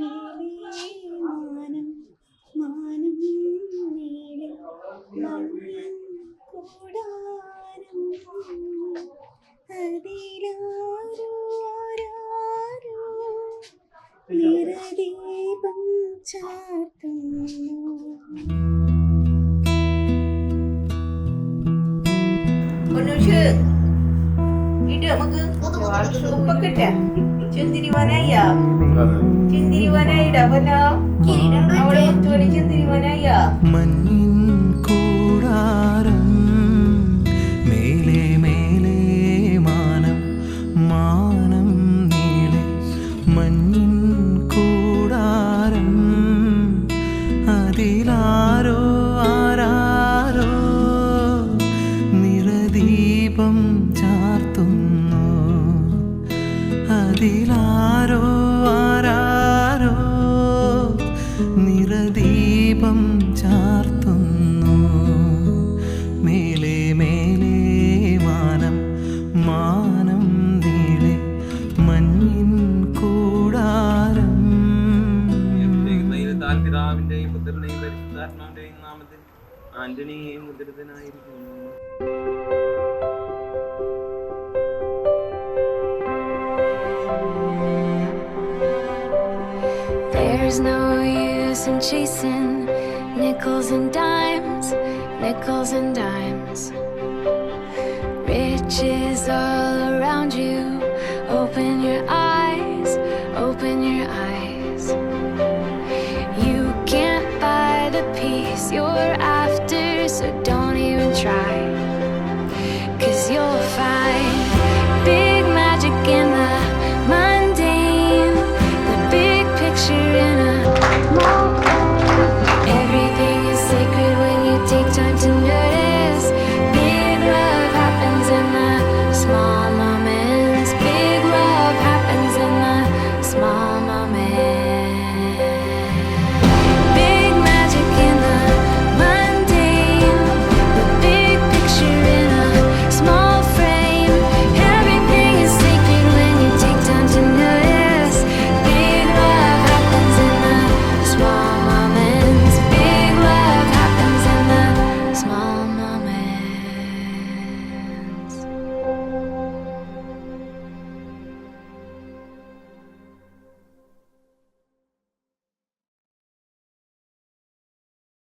മേലേ മാനം മാനം നീളെ മഞ്ഞിൻ കൂടാരം അതിലാരോ ആരാരോ നിറദീപം ചാർത്തുന്നു. മഞ്ഞിൻ കൂടാരം മേലെ മേലെ മാനം മാനം നീളെ മഞ്ഞിൻ കൂടാരം അതിലാരോ ആരാരോ നിറദീപം ചാർത്തുന്നു. അതിലാരോ ആരാരോ നിറദീപം ചാർത്തുന്നു. മേലെ മേലെ മാനം മാനം നീളെ മഞ്ഞിൻ കൂടാരം. പിതാവിന്റെയും പുത്രന്റെയും പരിശുദ്ധാത്മാവിന്റെയും നാമത്തിൽ ആന്റണിയെയും മുദ്രിതനായിരിക്കുന്നു. There's no use in chasing nickels and dimes, nickels and dimes. Riches all around you. Open your eyes, open your eyes.